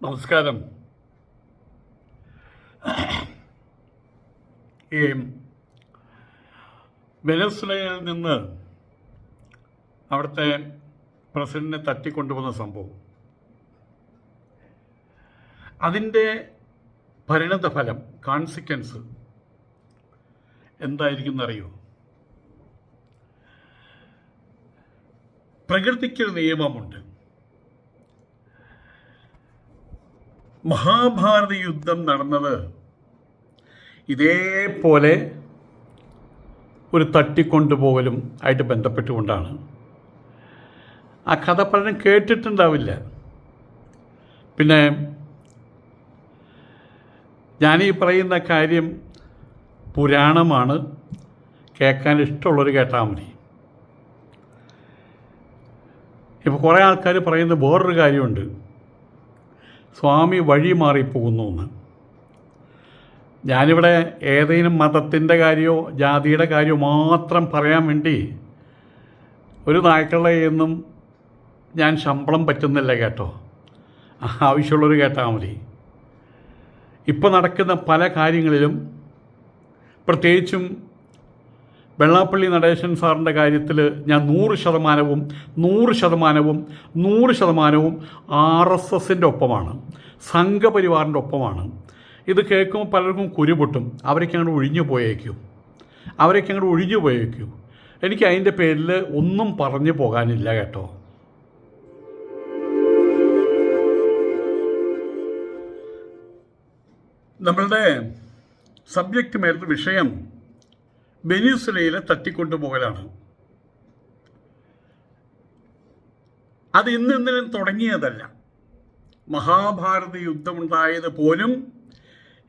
നമസ്കാരം. ഈ വെനസ്വേലയിൽ നിന്ന് അവിടുത്തെ പ്രസിഡന്റിനെ തട്ടിക്കൊണ്ടുവന്ന സംഭവം, അതിൻ്റെ പരിണതഫലം, കോൺസിക്വൻസ് എന്തായിരിക്കും എന്നറിയോ? പ്രകൃതിക്കൊരു നിയമമുണ്ട്. മഹാഭാരത യുദ്ധം നടന്നത് ഇതേപോലെ ഒരു തട്ടിക്കൊണ്ടുപോകലും ആയിട്ട് ബന്ധപ്പെട്ടുകൊണ്ടാണ്. ആ കഥ പലരും കേട്ടിട്ടുണ്ടാവില്ല. പിന്നെ ഞാനീ പറയുന്ന കാര്യം പുരാണമാണ്, കേൾക്കാൻ ഇഷ്ടമുള്ളവർ കേട്ടാൽ മതി. ഇപ്പോൾ കുറേ ആൾക്കാർ പറയുന്ന വേറൊരു കാര്യമുണ്ട്, സ്വാമി വഴി മാറിപ്പോകുന്നു എന്ന്. ഞാനിവിടെ ഏതെങ്കിലും മതത്തിൻ്റെ കാര്യമോ ജാതിയുടെ കാര്യമോ മാത്രം പറയാൻ വേണ്ടി ഒരു നായ്ക്കളുടെ കയ്യിൽ ഞാൻ ശമ്പളം പറ്റുന്നില്ല കേട്ടോ. ആവശ്യമുള്ളവർ കേട്ടാൽ മതി. ഇപ്പോൾ നടക്കുന്ന പല കാര്യങ്ങളിലും, പ്രത്യേകിച്ചും വെള്ളാപ്പള്ളി നടേശൻ സാറിൻ്റെ കാര്യത്തിൽ ഞാൻ 100% RSSൻ്റെ ഒപ്പമാണ്, സംഘപരിവാറിൻ്റെ ഒപ്പമാണ്. ഇത് കേൾക്കുമ്പോൾ പലർക്കും കുരുപൊട്ടും. അവരൊക്കെ അങ്ങോട്ട് ഒഴിഞ്ഞു പോയേക്കൂ. എനിക്ക് അതിൻ്റെ പേരിൽ ഒന്നും പറഞ്ഞു പോകാനില്ല കേട്ടോ. നമ്മളുടെ സബ്ജക്റ്റ് മേലുള്ള വിഷയം വെനിസ്വേലയിലെ തട്ടിക്കൊണ്ടുപോകലാണ്. അത് ഇന്നെന്തിനും തുടങ്ങിയതല്ല. മഹാഭാരത യുദ്ധമുണ്ടായത് പോലും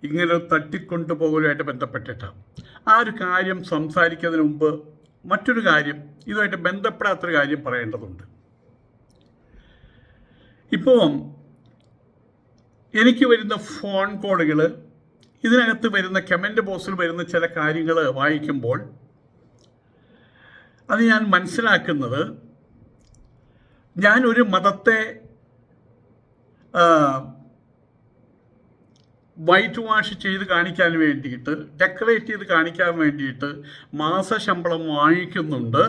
ഇങ്ങനെ തട്ടിക്കൊണ്ടുപോകലുമായിട്ട് ബന്ധപ്പെട്ടിട്ടാണ്. ആ ഒരു കാര്യം സംസാരിക്കുന്നതിന് മുമ്പ് മറ്റൊരു കാര്യം, ഇതുമായിട്ട് ബന്ധപ്പെടാത്തൊരു കാര്യം പറയേണ്ടതുണ്ട്. ഇപ്പോൾ എനിക്ക് വരുന്ന ഫോൺ കോളുകൾ, ഇതിനകത്ത് വരുന്ന കമൻറ്റ് ബോക്സിൽ വരുന്ന ചില കാര്യങ്ങൾ വായിക്കുമ്പോൾ അത് ഞാൻ മനസ്സിലാക്കുന്നത്, ഞാനൊരു മതത്തെ വൈറ്റ് വാഷ് ചെയ്ത് കാണിക്കാൻ വേണ്ടിയിട്ട്, ഡെക്കറേറ്റ് ചെയ്ത് കാണിക്കാൻ വേണ്ടിയിട്ട് മാസശമ്പളം വാങ്ങിക്കുന്നുണ്ട്.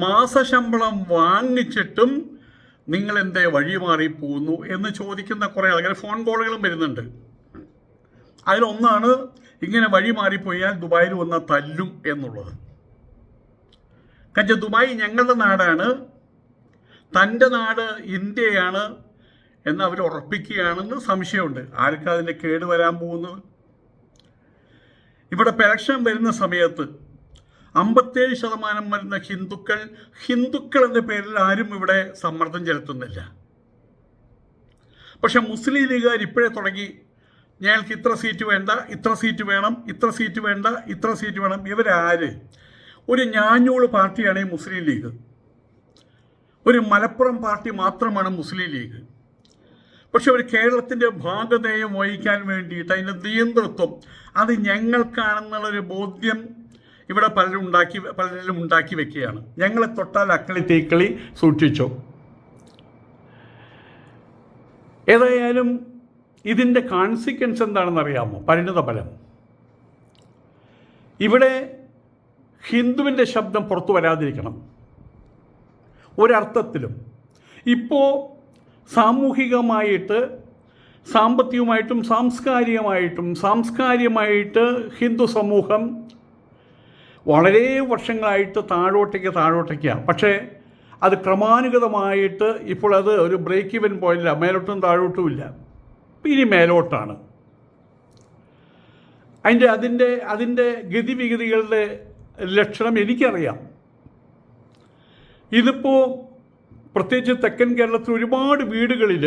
മാസശമ്പളം വാങ്ങിച്ചിട്ടും നിങ്ങളെന്തേ വഴി മാറിപ്പോകുന്നു എന്ന് ചോദിക്കുന്ന കുറേ ആൾക്കാർ ഫോൺ കോളുകളും വരുന്നുണ്ട്. അതിലൊന്നാണ് ഇങ്ങനെ വഴി മാറിപ്പോയാൽ ദുബായിൽ വന്ന തല്ലും എന്നുള്ളത്. കാരണം ദുബായ് ഞങ്ങളുടെ നാടാണ്, തൻ്റെ നാട് ഇന്ത്യയാണ് എന്ന് അവർ ഉറപ്പിക്കുകയാണെന്ന് സംശയമുണ്ട്. ആർക്കാ അതിൻ്റെ കേട് വരാൻ പോകുന്നത്? ഇവിടെ ഇലക്ഷൻ വരുന്ന സമയത്ത് 57% വരുന്ന ഹിന്ദുക്കൾ എന്ന പേരിൽ ആരും ഇവിടെ സമ്മർദ്ദം ചെലുത്തുന്നില്ല. പക്ഷെ മുസ്ലിം ലീഗുകാർ ഇപ്പോഴേ തുടങ്ങി, ഞങ്ങൾക്ക് ഇത്ര സീറ്റ് വേണ്ട, ഇത്ര സീറ്റ് വേണം, ഇത്ര സീറ്റ് വേണ്ട, ഇത്ര സീറ്റ് വേണം. ഇവരാര്? ഒരു ഞാഞ്ഞൂള് പാർട്ടിയാണ് ഈ മുസ്ലിം ലീഗ്. ഒരു മലപ്പുറം പാർട്ടി മാത്രമാണ് മുസ്ലിം ലീഗ്. പക്ഷെ ഒരു കേരളത്തിൻ്റെ ഭാഗധേയം വഹിക്കാൻ വേണ്ടിയിട്ട് അതിൻ്റെ നിയന്ത്രിത്വം അത് ഞങ്ങൾക്കാണെന്നുള്ളൊരു ബോധ്യം ഇവിടെ പലരിലും ഉണ്ടാക്കി വെക്കുകയാണ്. ഞങ്ങളെ തൊട്ടാൽ അക്കളി തീക്കളി സൂക്ഷിച്ചോ. ഏതായാലും ഇതിൻ്റെ കോൺസിക്വൻസ് എന്താണെന്ന് അറിയാമോ? പരിണതഫലം. ഇവിടെ ഹിന്ദുവിൻ്റെ ശബ്ദം പുറത്തു വരാതിരിക്കണം ഒരർത്ഥത്തിലും. ഇപ്പോൾ സാമൂഹികമായിട്ട്, സാമ്പത്തികമായിട്ടും സാംസ്കാരികമായിട്ട് ഹിന്ദു സമൂഹം വളരെ വർഷങ്ങളായിട്ട് താഴോട്ടേക്കാണ്. പക്ഷേ അത് ക്രമാനുഗതമായിട്ട് ഇപ്പോൾ അത് ഒരു ബ്രേക്ക് ഇവൻ പോയില്ല, മേലോട്ടും താഴോട്ടും ഇല്ല, ഇനി മേലോട്ടാണ്. അതിൻ്റെ ഗതിവിഗതികളുടെ ലക്ഷണം എനിക്കറിയാം. ഇതിപ്പോൾ പ്രത്യേകിച്ച് തെക്കൻ കേരളത്തിൽ ഒരുപാട് വീടുകളിൽ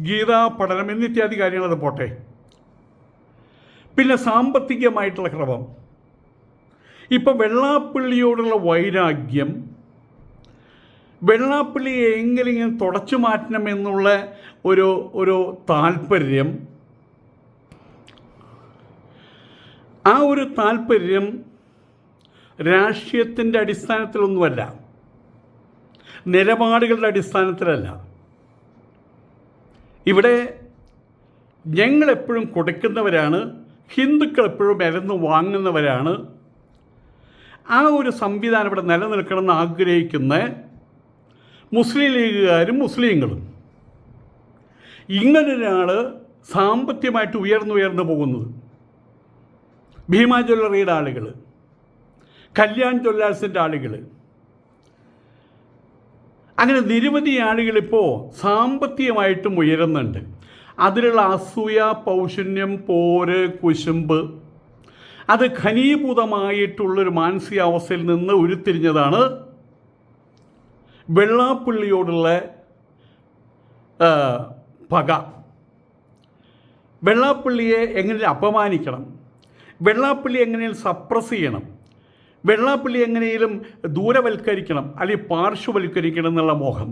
ഗീതാ പഠനം എന്നിത്യാദി കാര്യങ്ങളത് പോട്ടെ. പിന്നെ സാമ്പത്തികമായിട്ടുള്ള ക്രമം, ഇപ്പം വെള്ളാപ്പള്ളിയോടുള്ള വൈരാഗ്യം, വെള്ളാപ്പള്ളിയെ എങ്കിലും തുടച്ചു മാറ്റണമെന്നുള്ള ഒരു താല്പര്യം, ആ ഒരു താല്പര്യം രാഷ്ട്രീയത്തിൻ്റെ അടിസ്ഥാനത്തിലൊന്നുമല്ല, നിലപാടുകളുടെ അടിസ്ഥാനത്തിലല്ല. ഇവിടെ ഞങ്ങളെപ്പോഴും കൊടുക്കുന്നവരാണ്, ഹിന്ദുക്കൾ എപ്പോഴും മരുന്ന് വാങ്ങുന്നവരാണ്. ആ ഒരു സംവിധാനം ഇവിടെ നിലനിൽക്കണമെന്ന് ആഗ്രഹിക്കുന്ന മുസ്ലിം ലീഗുകാരും മുസ്ലിങ്ങളും. ഇങ്ങനൊരാൾ സാമ്പത്തികമായിട്ട് ഉയർന്നു പോകുന്നത് ഭീമ ജ്വല്ലറിയുടെ ആളുകൾ, കല്യാൺ ജ്വല്ലേഴ്സിൻ്റെ ആളുകൾ, അങ്ങനെ നിരവധി ആളുകളിപ്പോൾ സാമ്പത്തികമായിട്ടും ഉയരുന്നുണ്ട്. അതിലുള്ള അസൂയ, പൗശന്യം, പോര്, കുശുമ്പ് അത് ഘനീഭൂതമായിട്ടുള്ളൊരു മാനസികാവസ്ഥയിൽ നിന്ന് ഉരുത്തിരിഞ്ഞതാണ് വെള്ളാപ്പള്ളിയോടുള്ള പക. വെള്ളാപ്പള്ളിയെ എങ്ങനെ അപമാനിക്കണം, വെള്ളാപ്പള്ളി എങ്ങനെയും സപ്രസ് ചെയ്യണം, വെള്ളാപ്പള്ളി എങ്ങനെയും ദൂരവൽക്കരിക്കണം അല്ലെങ്കിൽ പാർശ്വവൽക്കരിക്കണം എന്നുള്ള മോഹം.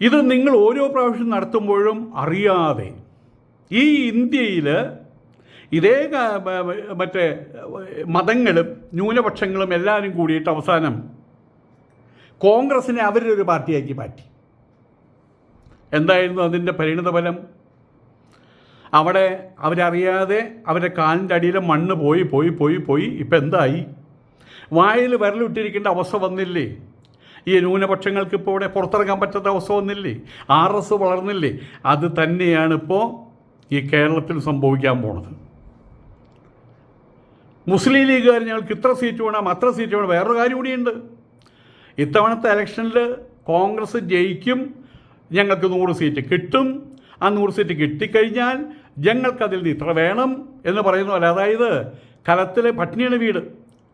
ഇത് നിങ്ങൾ ഓരോ പ്രാവശ്യം നടത്തുമ്പോഴും അറിയാതെ ഈ ഇന്ത്യയിൽ ഇതേ മറ്റേ മതങ്ങളും ന്യൂനപക്ഷങ്ങളും എല്ലാവരും കൂടിയിട്ട് അവസാനം കോൺഗ്രസിനെ അവരുടെ ഒരു പാർട്ടിയാക്കി മാറ്റി. എന്തായിരുന്നു അതിൻ്റെ പരിണിതഫലം? അവിടെ അവരറിയാതെ അവരുടെ കാലിൻ്റെ അടിയിലെ മണ്ണ് പോയി പോയി പോയി പോയി ഇപ്പം എന്തായി? വായിൽ വിരലിട്ടിരിക്കേണ്ട അവസ്ഥ വന്നില്ലേ? ഈ ന്യൂനപക്ഷങ്ങൾക്ക് ഇപ്പോൾ ഇവിടെ പുറത്തിറങ്ങാൻ പറ്റാത്ത അവസ്ഥ വന്നില്ലേ? RS വളർന്നില്ലേ? അത് തന്നെയാണ് ഇപ്പോൾ ഈ കേരളത്തിൽ സംഭവിക്കാൻ പോണത്. മുസ്ലിം ലീഗുകാർ ഞങ്ങൾക്ക് ഇത്ര സീറ്റ് വേണം, അത്ര സീറ്റ് വേണം. വേറൊരു കാര്യം കൂടിയുണ്ട്. ഇത്തവണത്തെ ഇലക്ഷനിൽ കോൺഗ്രസ് ജയിക്കും, ഞങ്ങൾക്ക് 100 സീറ്റ് കിട്ടും. ആ 100 സീറ്റ് കിട്ടിക്കഴിഞ്ഞാൽ ഞങ്ങൾക്കതിൽ നിന്ന് ഇത്ര വേണം എന്ന് പറയുന്നു. അല്ല, അതായത് കലത്തിലെ പട്ടിണിയാണ് വീട്,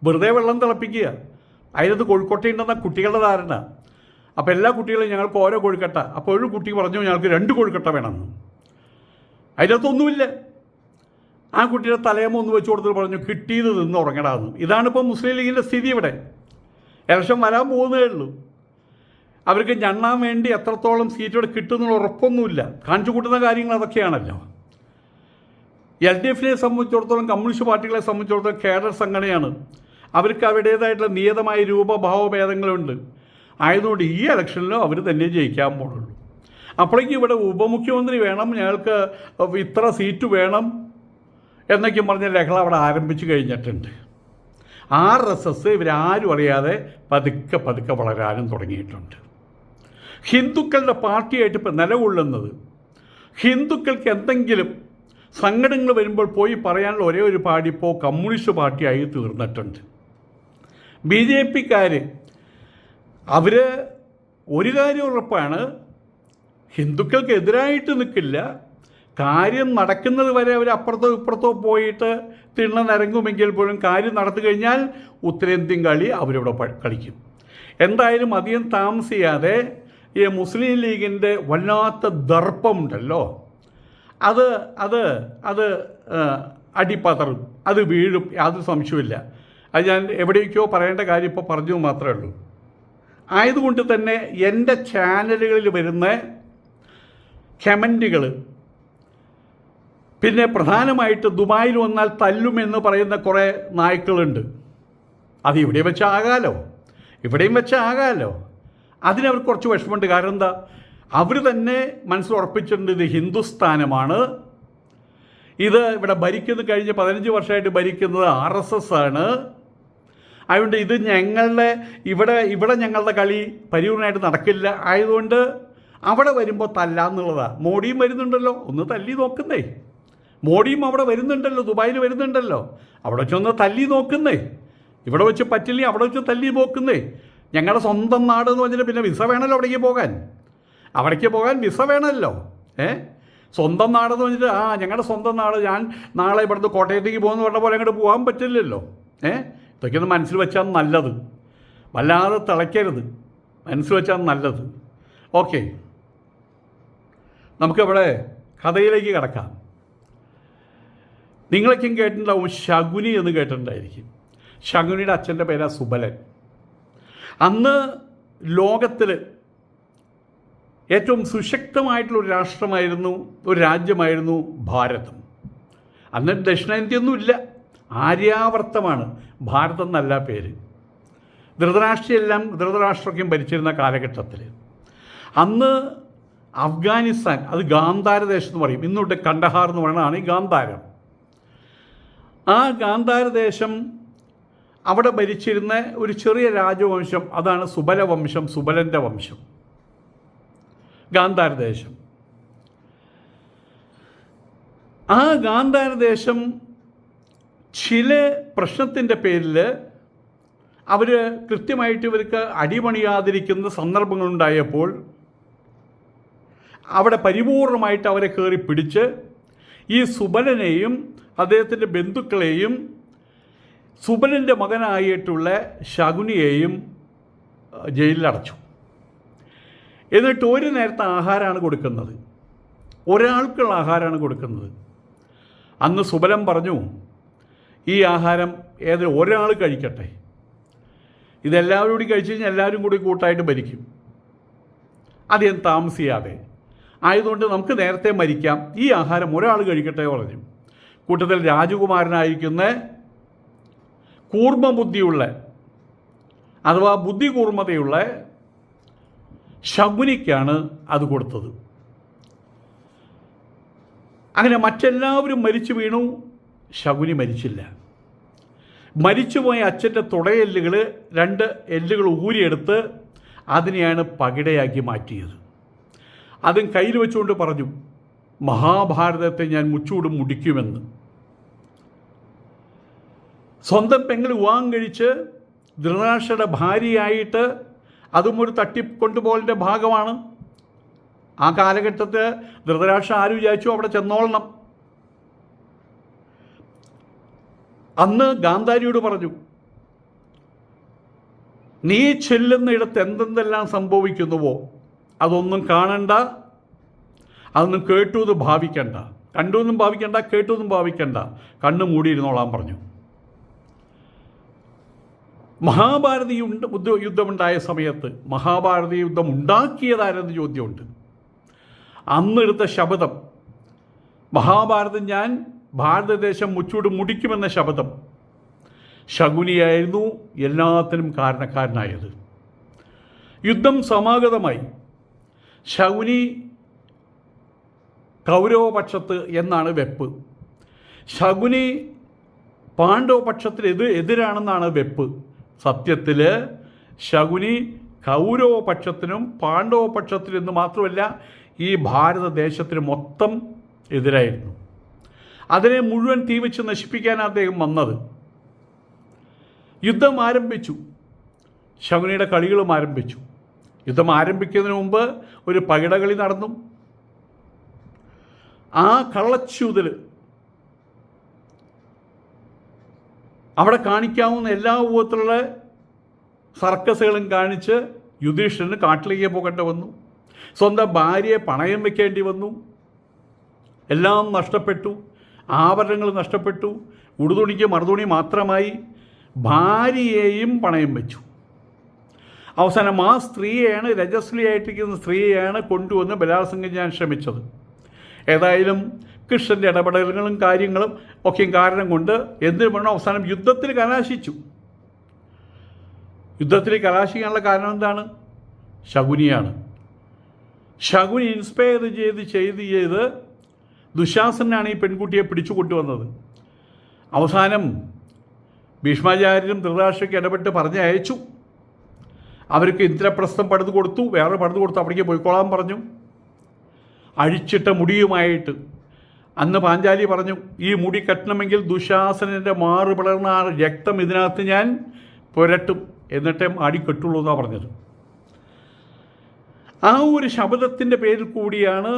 വെറുതെ വെള്ളം തിളപ്പിക്കുക. അതിനകത്ത് കോഴിക്കോട്ടയുണ്ടെന്ന കുട്ടികളുടെ ധാരണ. അപ്പോൾ എല്ലാ കുട്ടികളും ഞങ്ങൾക്ക് ഓരോ കോഴിക്കട്ട. അപ്പോൾ ഒരു കുട്ടി പറഞ്ഞു ഞങ്ങൾക്ക് 2 കോഴിക്കട്ട വേണമെന്ന്. അതിനകത്തൊന്നുമില്ല. ആ കുട്ടിയുടെ തലയമ്മ ഒന്ന് വെച്ച് കൊടുത്തിട്ട് പറഞ്ഞു കിട്ടിയത് നിന്ന് ഉറങ്ങടാന്ന്. ഇതാണിപ്പോൾ മുസ്ലിം ലീഗിൻ്റെ സ്ഥിതി. ഇവിടെ ഇലക്ഷൻ വരാൻ പോകുന്നതേ ഉള്ളൂ. അവർക്ക് ഞണ്ണാൻ വേണ്ടി എത്രത്തോളം സീറ്റുകൾ കിട്ടുന്നുള്ള ഉറപ്പൊന്നുമില്ല. കാണിച്ചു കൂട്ടുന്ന കാര്യങ്ങൾ അതൊക്കെയാണല്ലോ. LDFനെ സംബന്ധിച്ചിടത്തോളം, കമ്മ്യൂണിസ്റ്റ് പാർട്ടികളെ സംബന്ധിച്ചിടത്തോളം കേഡർ സംഘടനയാണ്. അവർക്ക് അവരുടേതായിട്ടുള്ള നിയതമായ രൂപഭാവഭേദങ്ങളുണ്ട്. ആയതുകൊണ്ട് ഈ ഇലക്ഷനിലും അവർ തന്നെ ജയിക്കാൻ പോകുള്ളൂ. അപ്പോഴേക്കും ഇവിടെ ഉപമുഖ്യമന്ത്രി വേണം, ഞങ്ങൾക്ക് ഇത്ര സീറ്റ് വേണം എന്നൊക്കെ പറഞ്ഞ ലഹള അവിടെ ആരംഭിച്ചു കഴിഞ്ഞിട്ടുണ്ട്. RSS ഇവരാരും അറിയാതെ പതുക്കെ പതുക്കെ വളരാനും തുടങ്ങിയിട്ടുണ്ട്. ഹിന്ദുക്കളുടെ പാർട്ടിയായിട്ട് ഇപ്പം നിലകൊള്ളുന്നത്, ഹിന്ദുക്കൾക്ക് എന്തെങ്കിലും സങ്കടങ്ങൾ വരുമ്പോൾ പോയി പറയാനുള്ള ഒരേ ഒരു പാർട്ടി ഇപ്പോൾ കമ്മ്യൂണിസ്റ്റ് പാർട്ടിയായി തീർന്നിട്ടുണ്ട്. BJPക്കാർ അവർ ഒരു കാര്യം ഉറപ്പാണ്, ഹിന്ദുക്കൾക്കെതിരായിട്ട് നിൽക്കില്ല. കാര്യം നടക്കുന്നത് വരെ അവർ അപ്പുറത്തോ ഇപ്പുറത്തോ പോയിട്ട് തിണ്ണനിറങ്ങുമെങ്കിൽ പോലും കാര്യം നടത്തി കഴിഞ്ഞാൽ ഉത്തരേന്ത്യൻ കളി അവരിവിടെ കളിക്കും. എന്തായാലും അധികം താമസിയാതെ ഈ മുസ്ലിം ലീഗിൻ്റെ വല്ലാത്ത ദർപ്പമുണ്ടല്ലോ, അത് അത് അത് അടിപ്പതറും, അത് വീഴും, യാതൊരു സംശയമില്ല. അത് ഞാൻ എവിടേക്കോ പറയേണ്ട കാര്യം ഇപ്പോൾ പറഞ്ഞു മാത്രമേ ഉള്ളൂ. ആയതുകൊണ്ട് തന്നെ എൻ്റെ ചാനലുകളിൽ വരുന്ന കമൻറ്റുകൾ, പിന്നെ പ്രധാനമായിട്ട് ദുബായിൽ വന്നാൽ തല്ലുമെന്ന് പറയുന്ന കുറേ നായ്ക്കളുണ്ട്. അത് ഇവിടെ വെച്ചാകാലോ, ഇവിടെയും വെച്ചാകാലോ. അതിനവർക്ക് കുറച്ച് വിഷമമുണ്ട്. കാരണം എന്താ, അവർ തന്നെ മനസ്സിൽ ഉറപ്പിച്ചിട്ടുണ്ട് ഇത് ഹിന്ദുസ്ഥാനമാണ്, ഇത് ഇവിടെ ഭരിക്കുന്നത് കഴിഞ്ഞ 15 വർഷമായിട്ട് ഭരിക്കുന്നത് RSS ആണ്. അതുകൊണ്ട് ഇത് ഞങ്ങളുടെ ഇവിടെ ഞങ്ങളുടെ കളി പരിപൂർണമായിട്ട് നടക്കില്ല. ആയതുകൊണ്ട് അവിടെ വരുമ്പോൾ തല്ലാന്നുള്ളതാണ്. മോഡിയും വരുന്നുണ്ടല്ലോ, ഒന്ന് തല്ലി നോക്കുന്നേ. മോഡിയും അവിടെ വരുന്നുണ്ടല്ലോ, ദുബായിൽ വരുന്നുണ്ടല്ലോ, അവിടെ വെച്ചൊന്ന് തല്ലി നോക്കുന്നേ. ഇവിടെ വെച്ച് പറ്റില്ലെങ്കിൽ അവിടെ വെച്ച് തല്ലി നോക്കുന്നേ. ഞങ്ങളുടെ സ്വന്തം നാട് എന്ന് പറഞ്ഞാൽ പിന്നെ വിസ വേണമല്ലോ അവിടേക്ക് പോകാൻ വിസ വേണമല്ലോ. സ്വന്തം നാടെന്ന് പറഞ്ഞിട്ട് ഞങ്ങളുടെ സ്വന്തം നാട്, ഞാൻ നാളെ ഇവിടുന്ന് കോട്ടയത്തേക്ക് പോകുന്ന പറഞ്ഞ പോലെ അങ്ങോട്ട് പോകാൻ പറ്റില്ലല്ലോ. ഇതൊക്കെ ഒന്ന് മനസ്സിൽ വെച്ചാൽ നല്ലത്, വല്ലാതെ തിളയ്ക്കരുത്, മനസ്സിൽ വെച്ചാൽ നല്ലത്. ഓക്കെ, നമുക്കവിടെ കഥയിലേക്ക് കിടക്കാം. നിങ്ങളൊക്കെയും കേട്ടിട്ടുണ്ടാവും, ശകുനി എന്ന് കേട്ടിട്ടുണ്ടായിരിക്കും. ശകുനിയുടെ അച്ഛൻ്റെ പേരാ സുബലൻ. അന്ന് ലോകത്തിൽ ഏറ്റവും സുശക്തമായിട്ടുള്ളൊരു ഒരു രാജ്യമായിരുന്നു ഭാരതം. അന്ന് ദക്ഷിണേന്ത്യയൊന്നുമില്ല, ആര്യാവർത്തമാണ് ഭാരതം എന്നല്ല പേര്. ധൃതരാഷ്ട്രമൊക്കെയും ഭരിച്ചിരുന്ന കാലഘട്ടത്തിൽ അന്ന് അഫ്ഗാനിസ്ഥാൻ, അത് ഗാന്ധാര ദേശം എന്ന് പറയും, ഇന്നോട്ട് കണ്ടഹാർ എന്ന് പറയുന്നതാണ് ഈ ഗാന്ധാരം. ആ ഗാന്ധാര ദേശം അവിടെ ഭരിച്ചിരുന്ന ഒരു ചെറിയ രാജവംശം, അതാണ് സുബല വംശം, സുബലൻ്റെ വംശം. ഗാന്ധാര ദേശം, ആ ഗാന്ധാര ദേശം ചില പ്രശ്നത്തിൻ്റെ പേരിൽ അവർ കൃത്യമായിട്ട് ഇവർക്ക് അടിപണിയാതിരിക്കുന്ന സന്ദർഭങ്ങളുണ്ടായപ്പോൾ അവിടെ പരിപൂർണമായിട്ട് അവരെ കയറി പിടിച്ച് ഈ സുബലനെയും അദ്ദേഹത്തിൻ്റെ ബന്ധുക്കളെയും സുബലൻ്റെ മകനായിട്ടുള്ള ശകുനിയെയും ജയിലിലടച്ചു. എന്നിട്ട് ഒരു നേരത്തെ ആഹാരമാണ് കൊടുക്കുന്നത്, ഒരാൾക്കുള്ള ആഹാരമാണ് കൊടുക്കുന്നത്. അന്ന് സുബലൻ പറഞ്ഞു, ഈ ആഹാരം ഏതൊരു ഒരാൾ കഴിക്കട്ടെ, ഇതെല്ലാവരും കൂടി കഴിച്ചു കഴിഞ്ഞാൽ എല്ലാവരും കൂടി കൂട്ടായിട്ട് മരിക്കും, അധികം താമസിയാതെ, ആയതുകൊണ്ട് നമുക്ക് നേരത്തെ മരിക്കാം, ഈ ആഹാരം ഒരാൾ കഴിക്കട്ടെ പറഞ്ഞു. കൂട്ടത്തിൽ രാജകുമാരനായിരിക്കുന്ന കൂർമ്മബുദ്ധിയുള്ള അഥവാ ബുദ്ധി കൂർമ്മതയുള്ള ശകുനിക്കാണ് അത് കൊടുത്തത്. അങ്ങനെ മറ്റെല്ലാവരും മരിച്ചു വീണു, ശകുനി മരിച്ചില്ല. മരിച്ചുപോയ അച്ഛൻ്റെ തുടയെല്ലുകൾ, 2 എല്ലുകൾ ഊരിയെടുത്ത് അതിനെയാണ് പകിടയാക്കി മാറ്റിയത്. അതും കയ്യിൽ വെച്ചുകൊണ്ട് പറഞ്ഞു, മഹാഭാരതത്തെ ഞാൻ മുച്ചൂടും മുടിക്കുമെന്ന്. സ്വന്തം പെങ്ങൾ വിവാഹം കഴിച്ച് ധൃതരാഷ്ട്രയുടെ ഭാര്യയായിട്ട് അതും ഒരു തട്ടിക്കൊണ്ടുപോകലിൻ്റെ ഭാഗമാണ്. ആ കാലഘട്ടത്തിൽ ധൃതരാഷ്ട്രം ആര് വിചാരിച്ചു അവിടെ ചെന്നോളണം. അന്ന് ഗാന്ധാരിയോട് പറഞ്ഞു, നീ ചെല്ലുന്നിടത്ത് എന്തെന്തെല്ലാം സംഭവിക്കുന്നുവോ അതൊന്നും കാണണ്ട, അതൊന്നും കേട്ടു എന്ന് ഭാവിക്കണ്ട, കണ്ടു എന്നും ഭാവിക്കണ്ട, കേട്ടു എന്നും ഭാവിക്കണ്ട, കണ്ണ് മൂടിയിരുന്നോളാൻ പറഞ്ഞു. മഹാഭാരത യുദ്ധമുണ്ടായ സമയത്ത് മഹാഭാരത യുദ്ധം ഉണ്ടാക്കിയതാരെന്ന് ചോദ്യമുണ്ട്. അന്നെടുത്ത ശപഥം, മഹാഭാരതം ഞാൻ ഭാരതദേശം മുച്ചൂട് മുടിക്കുമെന്ന ശപഥം, ശകുനിയായിരുന്നു എല്ലാത്തിനും കാരണക്കാരനായത്. യുദ്ധം സമാഗതമായി. ശകുനി കൗരവപക്ഷത്ത് എന്നാണ് വെപ്പ്, ശകുനി പാണ്ഡവപക്ഷത്തിന് എതിരാണെന്നാണ് വെപ്പ്. സത്യത്തിൽ ശകുനി കൗരവപക്ഷത്തിനും പാണ്ഡവപക്ഷത്തിനും എന്ന് മാത്രമല്ല ഈ ഭാരതദേശത്തിന് മൊത്തം എതിരായിരുന്നു. അതിനെ മുഴുവൻ തീവച്ച് നശിപ്പിക്കാൻ അദ്ദേഹം വന്നത്. യുദ്ധം ആരംഭിച്ചു, ശകുനിയുടെ കളികളും ആരംഭിച്ചു. യുദ്ധം ആരംഭിക്കുന്നതിന് മുമ്പ് ഒരു പകിടകളി നടന്നു. ആ കള്ളച്ചൂതൽ അവിടെ കാണിക്കാവുന്ന എല്ലാ വിധത്തിലുള്ള സർക്കസുകളും കാണിച്ച് യുധിഷ്ഠിരന് കാട്ടിലേക്ക് പോകേണ്ടി വന്നു. സ്വന്തം ഭാര്യയെ പണയം വെക്കേണ്ടി വന്നു. എല്ലാം നഷ്ടപ്പെട്ടു, ആഭരണങ്ങൾ നഷ്ടപ്പെട്ടു, ഉടുതുണിക്ക് മറുതുണി മാത്രമായി. ഭാര്യയെയും പണയം വെച്ചു. അവസാനം ആ സ്ത്രീയെയാണ്, രജസ്വലിയായിട്ടിരിക്കുന്ന സ്ത്രീയെയാണ് കൊണ്ടുവന്ന് ബലാത്സംഗം ചെയ്യാൻ ശ്രമിച്ചത്. ഏതായാലും കൃഷ്ണൻ്റെ ഇടപെടലുകളും കാര്യങ്ങളും ഒക്കെയും കാരണം കൊണ്ട് എന്തിനു വേണം അവസാനം യുദ്ധത്തിൽ കലാശിച്ചു. യുദ്ധത്തിൽ കലാശിക്കാനുള്ള കാരണം എന്താണ്? ശകുനിയാണ്. ശകുനി ഇൻസ്പയർ ചെയ്ത് ദുശാസനാണ് ഈ പെൺകുട്ടിയെ പിടിച്ചു കൊണ്ടുവന്നത്. അവസാനം ഭീഷ്മാചാര്യരും ധൃതരാഷ്ട്രയ്ക്ക് ഇടപെട്ട് പറഞ്ഞ് അയച്ചു. അവർക്ക് ഇന്ദ്രപ്രസ്ഥം പണിത് കൊടുത്തു, വേറെ പണിത് കൊടുത്തു, അവിടേക്ക് പോയിക്കോളാൻ പറഞ്ഞു. അഴിച്ചിട്ട മുടിയുമായിട്ട് അന്ന് പാഞ്ചാലി പറഞ്ഞു, ഈ മുടി കെട്ടണമെങ്കിൽ ദുശാസനൻ്റെ മാറ് പിളർന്ന ആ രക്തം ഇതിനകത്ത് ഞാൻ പുരട്ടും, എന്നിട്ടേ അടി കെട്ടുള്ളൂ എന്നാണ് പറഞ്ഞത്. ആ ഒരു ശബ്ദത്തിൻ്റെ പേരിൽ കൂടിയാണ്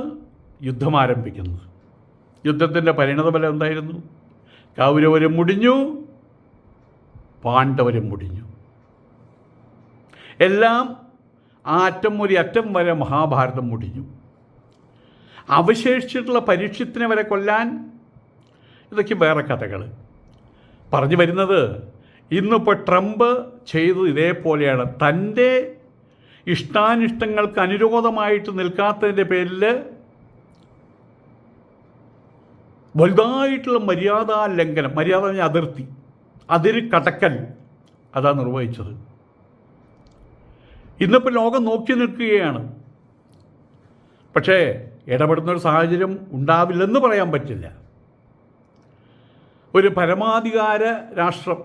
യുദ്ധം ആരംഭിക്കുന്നത്. യുദ്ധത്തിൻ്റെ പരിണതഫലം എന്തായിരുന്നു? കൗരവരും മുടിഞ്ഞു, പാണ്ഡവരും മുടിഞ്ഞു. എല്ലാം ആ അറ്റം ഒരു അറ്റം വരെ മഹാഭാരതം മുടിഞ്ഞു. അവശേഷിച്ചിട്ടുള്ള പരീക്ഷത്തിനെ വരെ കൊല്ലാൻ, ഇതൊക്കെ വേറെ കഥകൾ. പറഞ്ഞു വരുന്നത്, ഇന്നിപ്പോൾ ട്രംപ് ചെയ്തത് ഇതേപോലെയാണ്. തൻ്റെ ഇഷ്ടാനിഷ്ടങ്ങൾക്ക് അനുരോധമായിട്ട് നിൽക്കാത്തതിൻ്റെ പേരിൽ വലുതായിട്ടുള്ള മര്യാദാ ലംഘനം, മര്യാദ പറഞ്ഞ അതിർത്തി, അതിര് കടക്കൽ, അതാണ് നിർവഹിച്ചത്. ഇന്നിപ്പോൾ ലോകം നോക്കി നിൽക്കുകയാണ്. പക്ഷേ ഇടപെടുന്നൊരു സാഹചര്യം ഉണ്ടാവില്ലെന്ന് പറയാൻ പറ്റില്ല. ഒരു പരമാധികാര രാഷ്ട്രം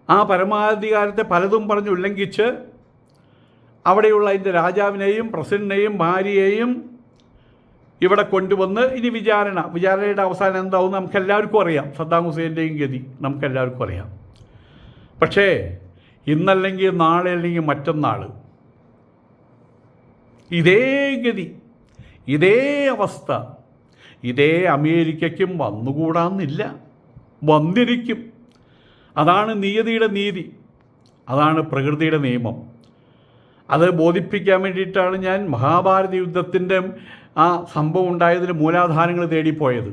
ആ പരമാധികാരത്തെ പലതും പറഞ്ഞ് ഉല്ലംഘിച്ച് അവിടെയുള്ള അതിൻ്റെ രാജാവിനെയും പ്രസിഡന്റിനെയും ഭാര്യയെയും ഇവിടെ കൊണ്ടുവന്ന് ഇനി വിചാരണയുടെ അവസാനം എന്താവും നമുക്കെല്ലാവർക്കും അറിയാം. സദ്ദാം ഹുസൈൻ്റെയും ഗതി നമുക്കെല്ലാവർക്കും അറിയാം. പക്ഷേ ഇന്നല്ലെങ്കിൽ നാളെ അല്ലെങ്കിൽ മറ്റന്നാൾ ഇതേ ഗതി, ഇതേ അവസ്ഥ ഇതേ അമേരിക്കയ്ക്കും വന്നുകൂടാന്നില്ല, വന്നിരിക്കും. അതാണ് നിയതിയുടെ നീതി, അതാണ് പ്രകൃതിയുടെ നിയമം. അത് ബോധിപ്പിക്കാൻ വേണ്ടിയിട്ടാണ് ഞാൻ മഹാഭാരത യുദ്ധത്തിൻ്റെ ആ സംഭവം ഉണ്ടായതിന് മൂലാധാരങ്ങൾ തേടിപ്പോയത്.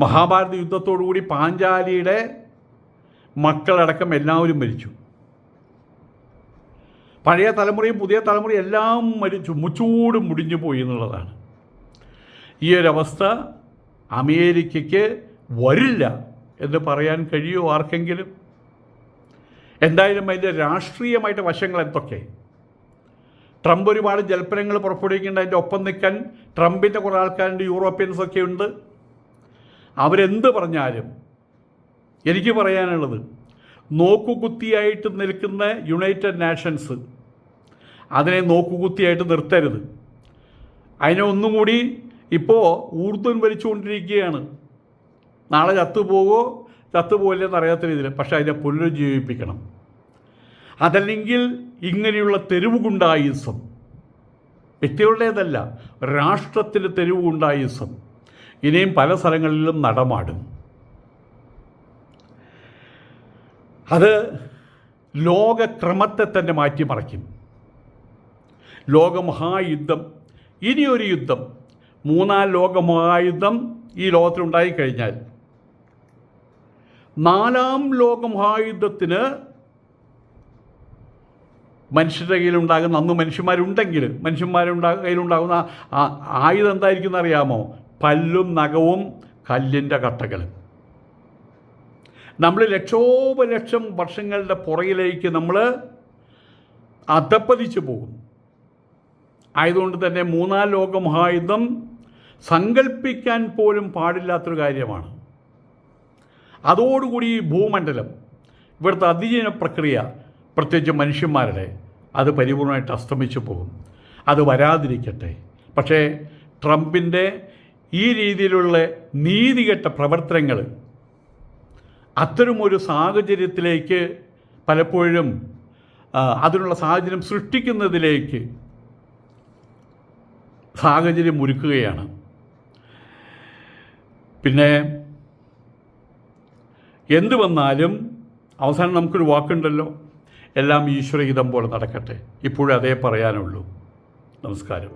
മഹാഭാരത യുദ്ധത്തോടുകൂടി പാഞ്ചാലിയുടെ മക്കളടക്കം എല്ലാവരും മരിച്ചു. പഴയ തലമുറയും പുതിയ തലമുറയും എല്ലാം മരിച്ചു, മുച്ചൂട് മുടിഞ്ഞു പോയി എന്നുള്ളതാണ്. ഈ ഒരവസ്ഥ അമേരിക്കയ്ക്ക് വരില്ല എന്ന് പറയാൻ കഴിയുമോ ആർക്കെങ്കിലും? എന്തായാലും അതിൻ്റെ രാഷ്ട്രീയമായിട്ട് വശങ്ങൾ എന്തൊക്കെ? ട്രംപ് ഒരുപാട് ജൽപ്പനങ്ങൾ പുറപ്പെടുവിക്കേണ്ട, അതിൻ്റെ ഒപ്പം നിൽക്കാൻ ട്രംപിൻ്റെ കുറേ ആൾക്കാരുണ്ട്, യൂറോപ്യൻസൊക്കെ ഉണ്ട്. അവരെന്ത് പറഞ്ഞാലും എനിക്ക് പറയാനുള്ളത്, നോക്കുകുത്തിയായിട്ട് നിൽക്കുന്ന യുണൈറ്റഡ് നേഷൻസ് അതിനെ നോക്കുകുത്തിയായിട്ട് നിർത്തരുത്. അതിനെ ഒന്നും കൂടി ഇപ്പോൾ ഊർധ്വം വലിച്ചുകൊണ്ടിരിക്കുകയാണ്. നാളെ ചത്തുപോകില്ലെന്ന് അറിയാത്ത രീതിയിൽ. പക്ഷേ അതിനെ പുനരുജ്ജീവിപ്പിക്കണം. അതല്ലെങ്കിൽ ഇങ്ങനെയുള്ള തെരുവ് ഗുണ്ടായിസം, വ്യക്തികളുടേതല്ല, രാഷ്ട്രത്തിൻ്റെ തെരുവ് ഗുണ്ടായിസം ഇനിയും പല സ്ഥലങ്ങളിലും നടമാടും. അത് ലോകക്രമത്തെ തന്നെ മാറ്റിമറിക്കും. ലോകമഹായുദ്ധം, ഇനിയൊരു യുദ്ധം, മൂന്നാം ലോകമഹായുദ്ധം ഈ ലോകത്തിലുണ്ടായിക്കഴിഞ്ഞാൽ നാലാം ലോകമഹായുദ്ധത്തിന് മനുഷ്യരുടെ കയ്യിലുണ്ടാകുന്ന, അന്ന് മനുഷ്യന്മാരുടെ കയ്യിലുണ്ടാകുന്ന ആയുധം എന്തായിരിക്കും എന്നറിയാമോ? പല്ലും നഖവും കല്ലിൻ്റെ കട്ടകളും. നമ്മൾ ലക്ഷോപലക്ഷം വർഷങ്ങളുടെ പുറകിലേക്ക് നമ്മൾ അധപ്പതിച്ചു പോകും. ആയതുകൊണ്ട് തന്നെ മൂന്നാം ലോകമഹായുദ്ധം സങ്കല്പിക്കാൻ പോലും പാടില്ലാത്തൊരു കാര്യമാണ്. അതോടുകൂടി ഈ ഭൂമണ്ഡലം, ഇവിടുത്തെ അതിജീവന പ്രക്രിയ, പ്രത്യേകിച്ച് മനുഷ്യന്മാരുടെ, അത് പരിപൂർണമായിട്ട് അസ്തമിച്ചു പോകും. അത് വരാതിരിക്കട്ടെ. പക്ഷേ ട്രംപിൻ്റെ ഈ രീതിയിലുള്ള നീതികെട്ട പ്രവർത്തനങ്ങൾ അത്തരമൊരു സാഹചര്യത്തിലേക്ക് പലപ്പോഴും അതിനുള്ള സാഹചര്യം സൃഷ്ടിക്കുന്നതിലേക്ക് സാഹചര്യം ഒരുക്കുകയാണ്. പിന്നെ എന്തു വന്നാലും അവസാനം നമുക്കൊരു വാക്കുണ്ടല്ലോ, എല്ലാം ഈശ്വരഹിതം പോലെ നടക്കട്ടെ. ഇപ്പോഴും അതേ പറയാനുള്ളൂ. നമസ്കാരം.